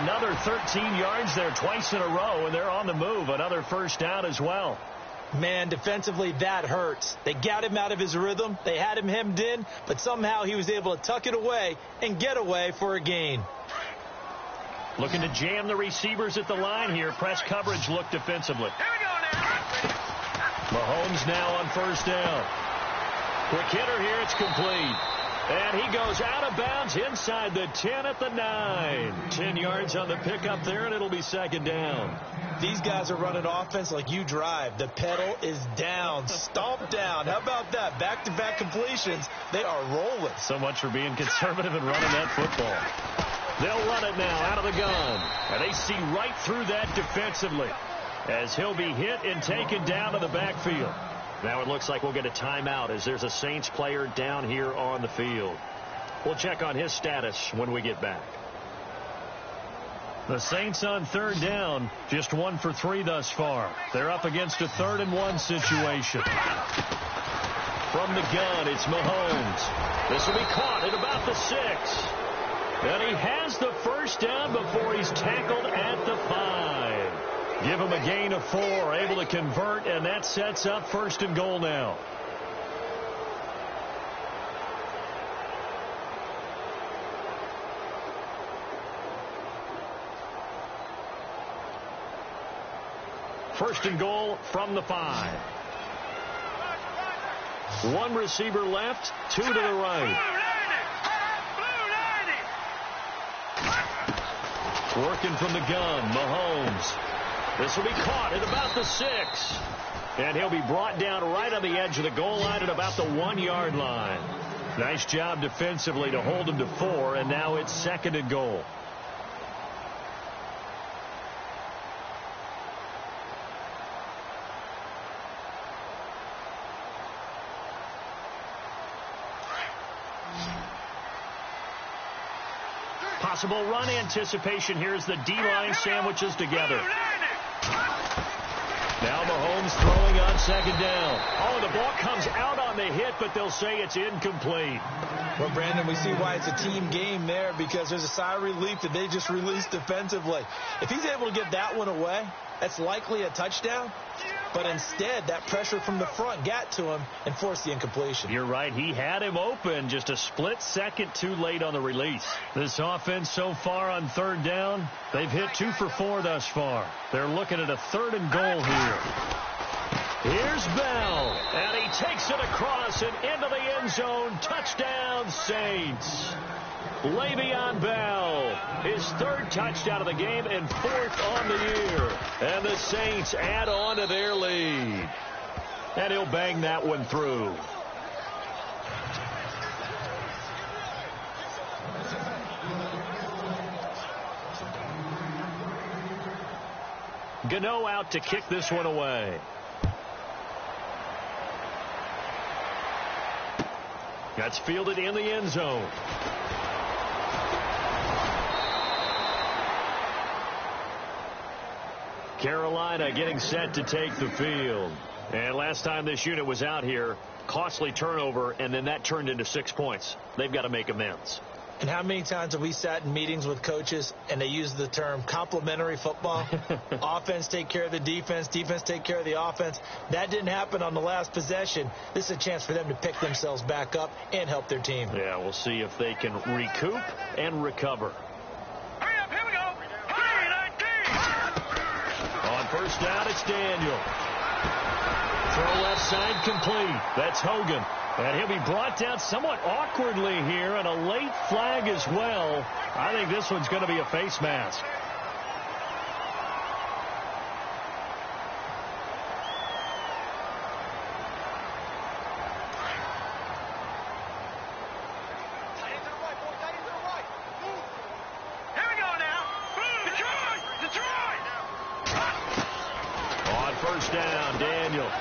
Another 13 yards there twice in a row, and they're on the move. Another first down as well. Man, defensively, that hurts. They got him out of his rhythm. They had him hemmed in, but somehow he was able to tuck it away and get away for a gain. Looking to jam the receivers at the line here. Press coverage look defensively. Here we go now. Mahomes now on first down. Quick hitter here. It's complete. And he goes out of bounds inside the 10 at the 9. 10 yards on the pickup there, and it'll be second down. These guys are running offense like you drive. The pedal is down, stomped down. How about that? Back-to-back completions. They are rolling. So much for being conservative and running that football. They'll run it now out of the gun. And they see right through that defensively as he'll be hit and taken down to the backfield. Now it looks like we'll get a timeout as there's a Saints player down here on the field. We'll check on his status when we get back. The Saints on third down, just 1 for 3 thus far. They're up against a 3rd and 1 situation. From the gun, it's Mahomes. This will be caught at about the 6. And he has the first down before he's tackled at the 5. Give him a gain of 4, able to convert, and that sets up 1st and goal now. First and goal from the 5. 1 receiver left, 2 to the right. Working from the gun, Mahomes. This will be caught at about the 6. And he'll be brought down right on the edge of the goal line at about the 1-yard line. Nice job defensively to hold him to 4, and now it's 2nd and goal. Possible run anticipation here as the D-line sandwiches together. Now Mahomes throwing throwing on second down. Oh, the ball comes out on the hit, but they'll say it's incomplete. Well, Brandon, we see why it's a team game there, because there's a sigh of relief that they just released defensively. If he's able to get that one away, that's likely a touchdown. But instead, that pressure from the front got to him and forced the incompletion. You're right. He had him open, just a split second too late on the release. This offense so far on third down, they've hit 2 for 4 thus far. They're looking at a 3rd and goal here. Here's Bell, and he takes it across and into the end zone. Touchdown, Saints. Le'Veon Bell, his 3rd touchdown of the game and 4th on the year. And the Saints add on to their lead. And he'll bang that one through. Gano out to kick this one away. That's fielded in the end zone. Carolina getting set to take the field. And last time this unit was out here, costly turnover, and then that turned into 6 points. They've got to make amends. And how many times have we sat in meetings with coaches and they use the term complementary football? Offense take care of the defense, defense take care of the offense. That didn't happen on the last possession. This is a chance for them to pick themselves back up and help their team. Yeah, we'll see if they can recoup and recover. Hurry up, here we go. 3-19. On first down, it's Daniel. Throw left side complete. That's Hogan. And he'll be brought down somewhat awkwardly here, and a late flag as well. I think this one's going to be a face mask. Here we go now. Detroit! On first down, Daniel.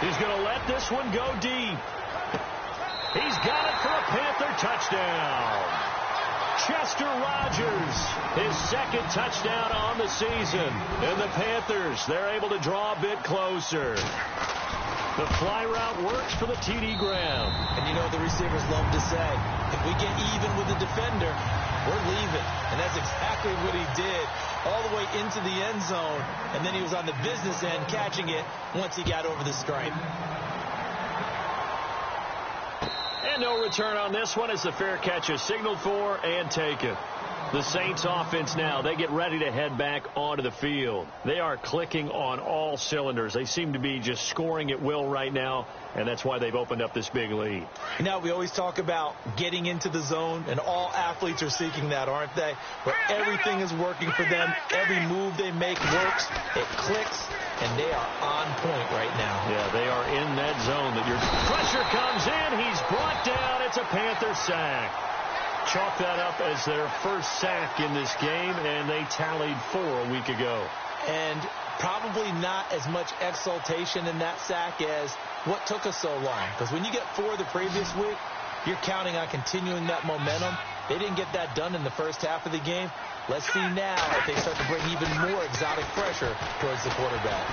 He's going to let this one go deep. He's got it for a Panther touchdown. Chester Rogers, his 2nd touchdown on the season. And the Panthers, they're able to draw a bit closer. The fly route works for the TD Graham. And you know the receivers love to say, if we get even with the defender, we're leaving. And that's exactly what he did, all the way into the end zone. And then he was on the business end catching it once he got over the stripe. And no return on this one as the fair catch is signaled for and taken. The Saints offense now, they get ready to head back onto the field. They are clicking on all cylinders. They seem to be just scoring at will right now, and that's why they've opened up this big lead. Now, we always talk about getting into the zone, and all athletes are seeking that, aren't they? Where everything is working for them. Every move they make works. It clicks, and they are on point right now. Yeah, they are in that zone. That your pressure comes in. He's brought down. It's a Panther sack. Chalk that up as their first sack in this game, and they tallied 4 a week ago. And probably not as much exultation in that sack as what took us so long. Because when you get 4 the previous week, you're counting on continuing that momentum. They didn't get that done in the first half of the game. Let's see now if they start to bring even more exotic pressure towards the quarterback.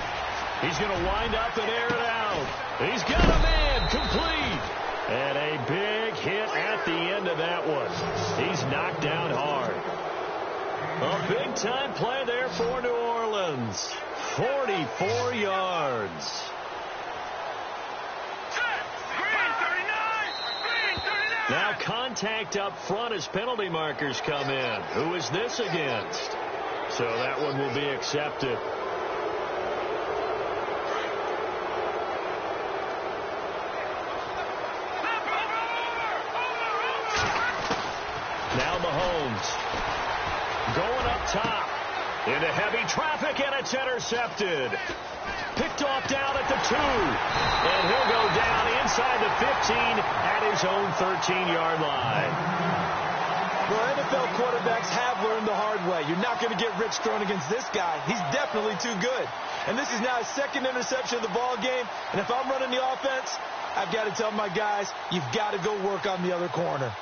He's going to wind up and air it out. He's got a man complete. And a big hit at the end of that one. He's knocked down hard. A big-time play there for New Orleans. 44 yards. Now contact up front as penalty markers come in. Who is this against? So that one will be accepted. Now Mahomes going up top into heavy traffic, and it's intercepted. Picked off down at the 2. And he'll go down inside the 15 at his own 13-yard line. Well, NFL quarterbacks have learned the hard way. You're not going to get rich throwing against this guy. He's definitely too good. And this is now his 2nd interception of the ball game. And if I'm running the offense, I've got to tell my guys, you've got to go work on the other corner.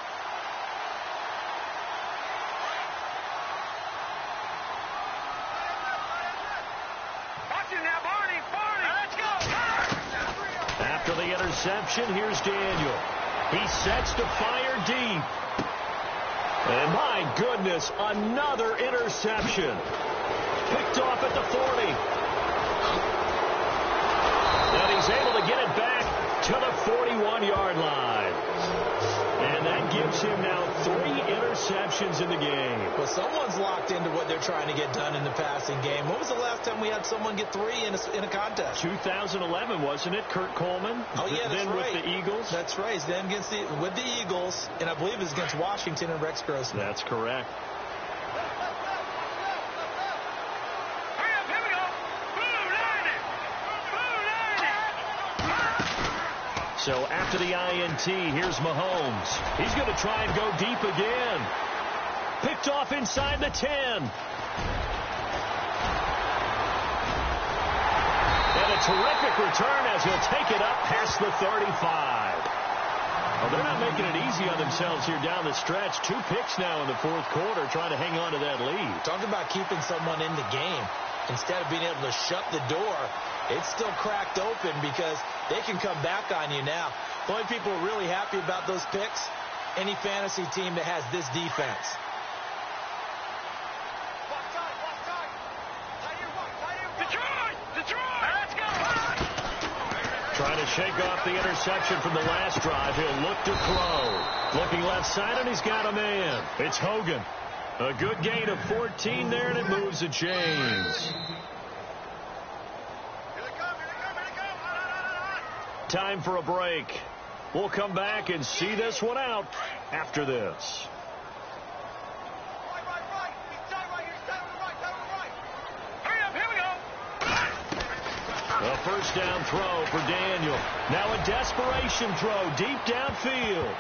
reception. Here's Daniel. He sets to fire deep. And my goodness, another interception. Picked off at the 40. And he's able to get it back to the 41-yard line. And that gives him now 3 interceptions in the game. Well, someone's locked into what they're trying to get done in the passing game. When was the last time we had someone get 3 in a contest? 2011, wasn't it? Kurt Coleman? Oh, yeah, that's then right. with the Eagles? That's right. Then with the Eagles, and I believe it was against Washington and Rex Grossman. That's correct. So after the INT, here's Mahomes. He's going to try and go deep again. Picked off inside the 10. And a terrific return as he'll take it up past the 35. Well, they're not making it easy on themselves here down the stretch. 2 picks now in the 4th quarter, trying to hang on to that lead. Talk about keeping someone in the game. Instead of being able to shut the door, it's still cracked open because they can come back on you now. The only people who are really happy about those picks, any fantasy team that has this defense. Let's go! Trying to shake off the interception from the last drive. He'll look to throw. Looking left side, and he's got a man. It's Hogan. A good gain of 14 there, and it moves the chains. Time for a break. We'll come back and see this one out after this. A first down throw for Daniel. Now a desperation throw deep downfield.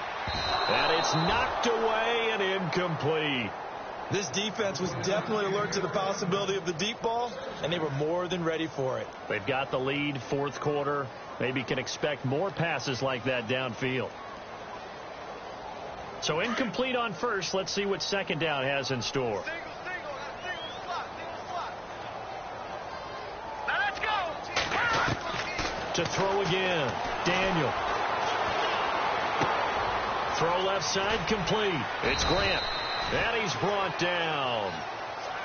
And it's knocked away and incomplete. This defense was definitely alert to the possibility of the deep ball, and they were more than ready for it. They've got the lead, 4th quarter. Maybe can expect more passes like that downfield. So incomplete on first. Let's see what 2nd down has in store. Let's go! To throw again. Daniel. Throw left side complete. It's Grant. And he's brought down.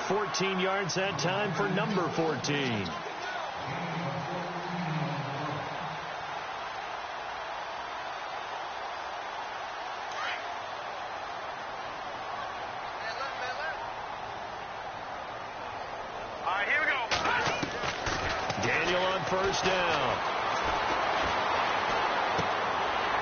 14 yards that time for number 14. All right, here we go. Daniel on first down.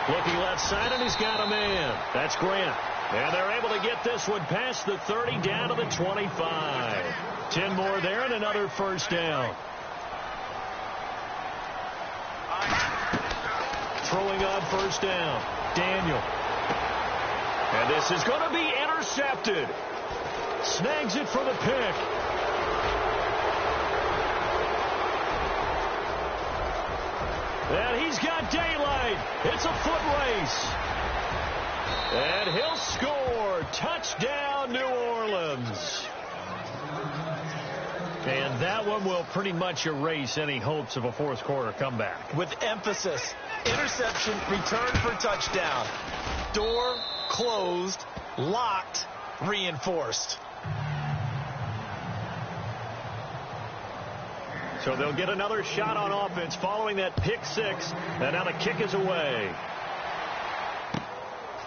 Looking left side, and he's got a man. That's Grant. And they're able to get this one past the 30 down to the 25. 10 more there and another first down. Throwing on first down. Daniel. And this is going to be intercepted. Snags it for the pick. And he's got daylight. It's a foot race. And he'll score. Touchdown, New Orleans. And that one will pretty much erase any hopes of a 4th quarter comeback. With emphasis. Interception, return for touchdown. Door closed, locked, reinforced. So they'll get another shot on offense following that pick 6. And now the kick is away.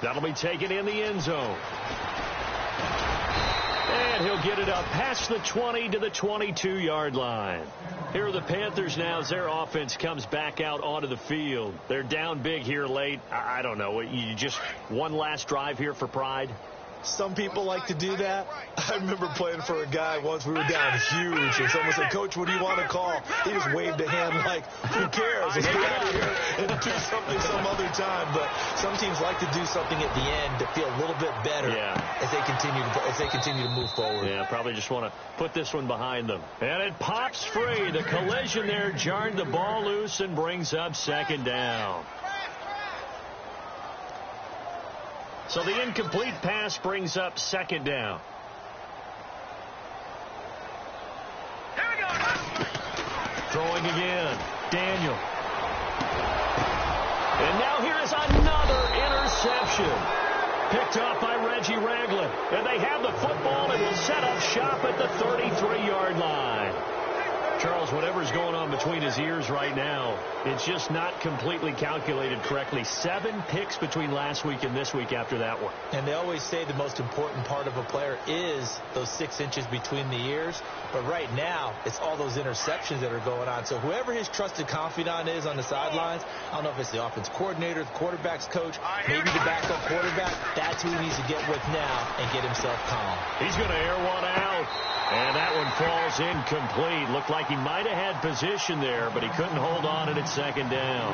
That'll be taken in the end zone. And he'll get it up past the 20 to the 22-yard line. Here are the Panthers now as their offense comes back out onto the field. They're down big here late. I don't know. You just one last drive here for pride? Some people like to do that. I remember playing for a guy once. We were down huge, and someone said, "Coach, what do you want to call?" He just waved a hand like, "Who cares? Let's get out of here and do something some other time." But some teams like to do something at the end to feel a little bit better as they continue to move forward. Yeah, probably just want to put this one behind them. And it pops free. The collision there jarred the ball loose and brings up 2nd down. So the incomplete pass brings up 2nd down. Here we go. Throwing again. Daniel. Now here is another interception. Picked off by Reggie Ragland. And they have the football and will set up shop at the 33-yard line. Charles, whatever's going on between his ears right now, it's just not completely calculated correctly. 7 picks between last week and this week after that one. And they always say the most important part of a player is those 6 inches between the ears. But right now, it's all those interceptions that are going on. So whoever his trusted confidant is on the sidelines, I don't know if it's the offense coordinator, the quarterback's coach, maybe the backup quarterback, that's who he needs to get with now and get himself calm. He's going to air one out. And that one falls incomplete. Looked like he might have had position there, but he couldn't hold on at second down.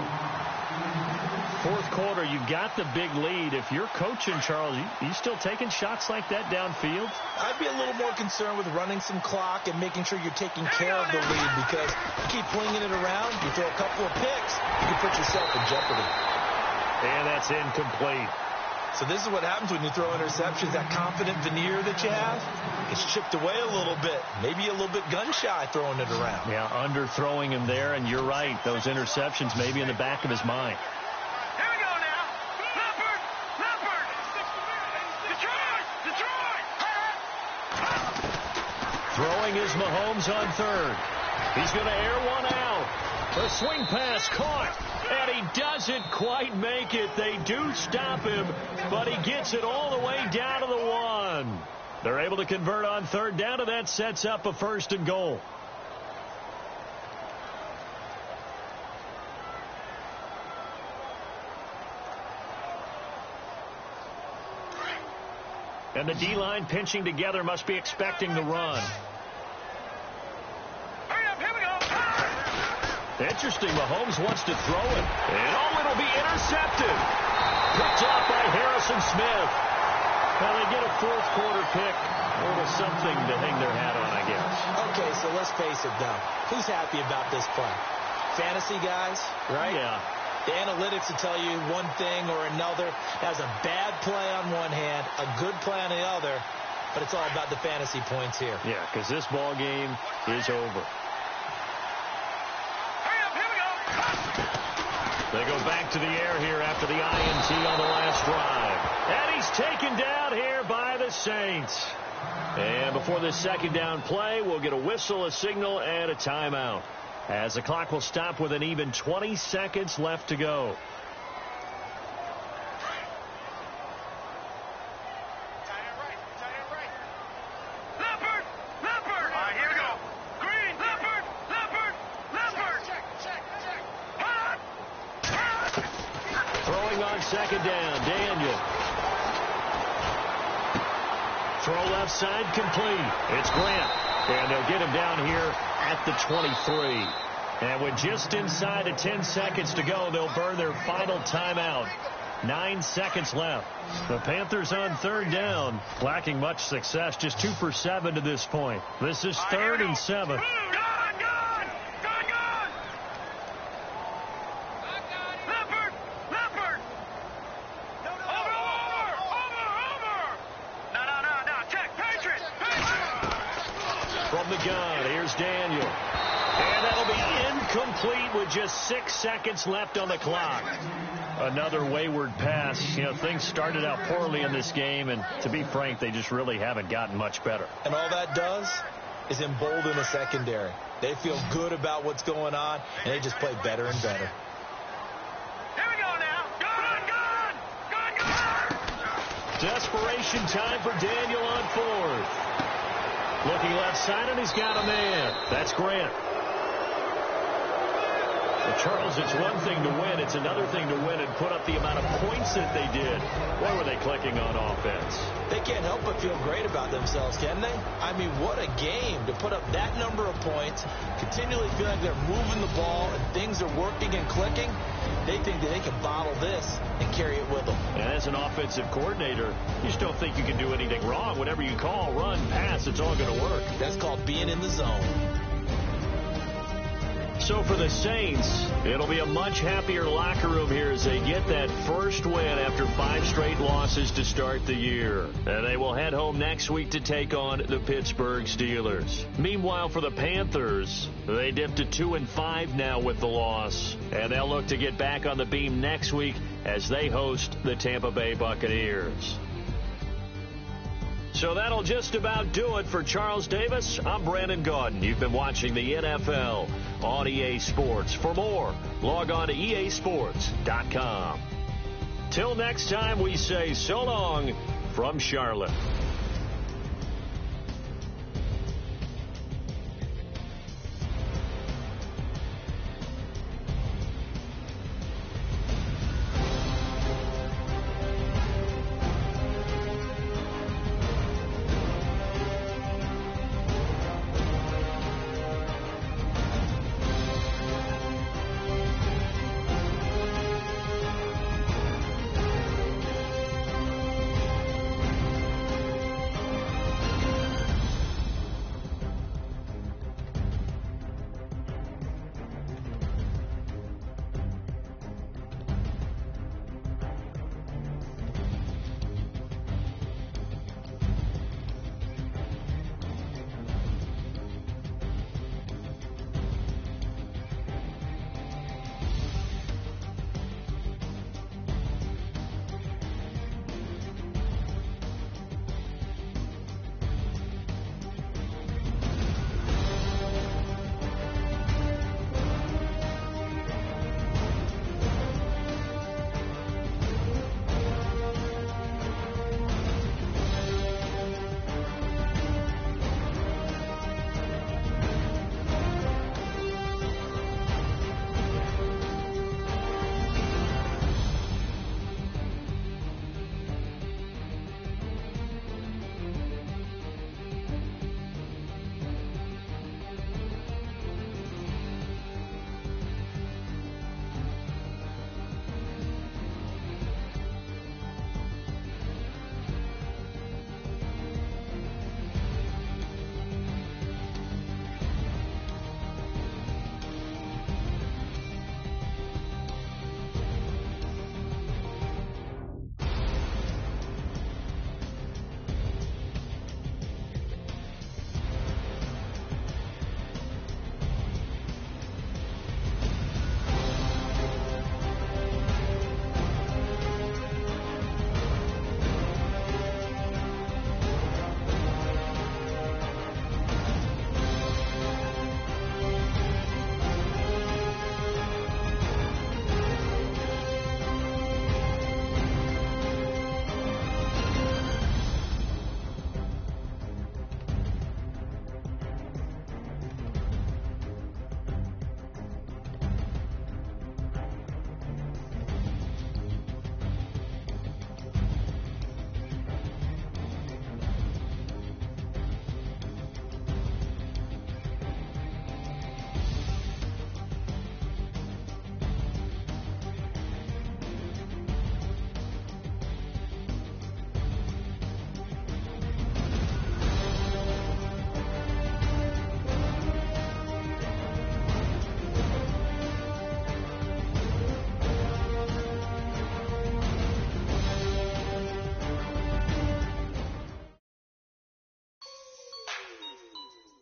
Fourth quarter, you got the big lead. If you're coaching, Charles, you still taking shots like that downfield? I'd be a little more concerned with running some clock and making sure you're taking care of the lead, because you keep flinging it around, you throw a couple of picks, you can put yourself in jeopardy. And that's incomplete. So this is what happens when you throw interceptions. That confident veneer that you have, it's chipped away a little bit. Maybe a little bit gun-shy throwing it around. Yeah, underthrowing him there, and you're right. Those interceptions maybe in the back of his mind. Here we go now. Leopard. Detroit. Throwing is Mahomes on third. He's going to air one out. The swing pass caught, and he doesn't quite make it. They do stop him, but he gets it all the way down to the 1. They're able to convert on third down, and that sets up a 1st and goal. And the D-line pinching together must be expecting the run. Interesting, Mahomes wants to throw it. And it'll be intercepted. Picked off by Harrison Smith. Well, they get a fourth quarter pick. A little something to hang their hat on, I guess. Okay, so let's face it, though. Who's happy about this play? Fantasy guys, right? Yeah. The analytics will tell you one thing or another. That's a bad play on one hand, a good play on the other, but it's all about the fantasy points here. Yeah, because this ball game is over. They go back to the air here after the INT on the last drive. And he's taken down here by the Saints. And before this second down play, we'll get a whistle, a signal, and a timeout, as the clock will stop with an even 20 seconds left to go. Second down, Daniel. Throw left side, complete. It's Grant. And they'll get him down here at the 23. And with just inside of 10 seconds to go, they'll burn their final timeout. 9 seconds left. The Panthers on third down, lacking much success, just 2 for 7 to this point. This is 3rd and 7. Daniel. And that'll be incomplete with just 6 seconds left on the clock. Another wayward pass. You know, things started out poorly in this game, and to be frank, they just really haven't gotten much better. And all that does is embolden the secondary. They feel good about what's going on, and they just play better and better. Here we go now. Gun. Desperation time for Daniel on fourth. Looking left side, and he's got a man. That's Grant. Well, Charles, it's one thing to win. It's another thing to win and put up the amount of points that they did. Why were they clicking on offense? They can't help but feel great about themselves, can they? I mean, what a game to put up that number of points, continually feel like they're moving the ball and things are working and clicking. They think that they can bottle this and carry it with them. And as an offensive coordinator, you just don't think you can do anything wrong. Whatever you call, run, pass, it's all going to work. That's called being in the zone. So for the Saints, it'll be a much happier locker room here as they get that first win after 5 straight losses to start the year. And they will head home next week to take on the Pittsburgh Steelers. Meanwhile, for the Panthers, they dipped to 2-5 now with the loss. And they'll look to get back on the beam next week as they host the Tampa Bay Buccaneers. So that'll just about do it for Charles Davis. I'm Brandon Gaudin. You've been watching the NFL on EA Sports. For more, log on to easports.com. Till next time, we say so long from Charlotte.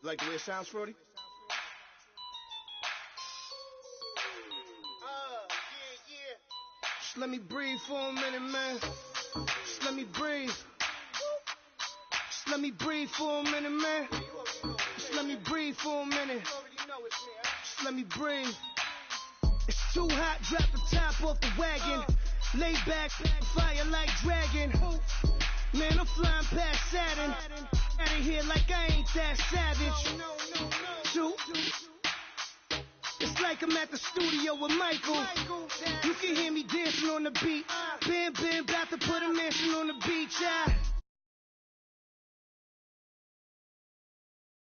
Like the way it sounds, Frody? Just let me breathe for a minute, man. Just let me breathe. Just let me breathe for a minute, man. Just let me breathe for a minute. Just let me breathe. It's too hot, drop the top off the wagon. Lay back, fire like dragon. Man, I'm flying past Saturn. Out of here like I ain't that savage. Two. It's like I'm at the studio with Michael. You can hear me dancing on the beat. Bam, bam, about to put him